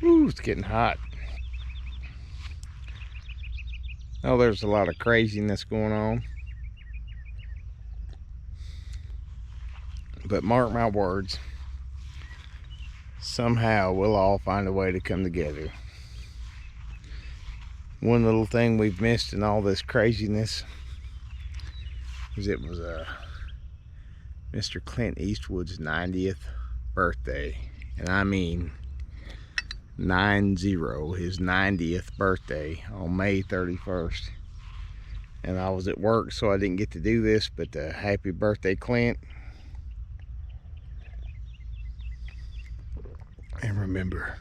Ooh, it's getting hot. Oh, there's a lot of craziness going on. But mark my words, somehow we'll all find a way to come together. One little thing we've missed in all this craziness is it was Mr. Clint Eastwood's 90th birthday. And I mean 90, his 90th birthday on May 31st. And I was at work, so I didn't get to do this, but happy birthday, Clint. And remember,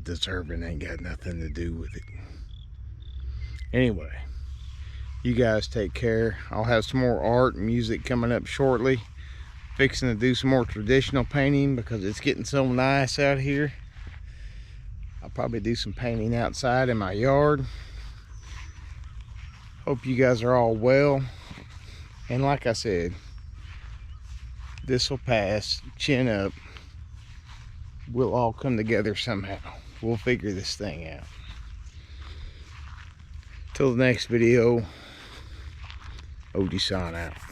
deserving ain't got nothing to do with it. Anyway, you guys take care. I'll have some more art and music coming up shortly. Fixing to do some more traditional painting because it's getting so nice out here. I'll probably do some painting outside in my yard. Hope you guys are all well. And like I said, this will pass. Chin up. We'll all come together somehow. We'll figure this thing out. Till the next video, OG sign out.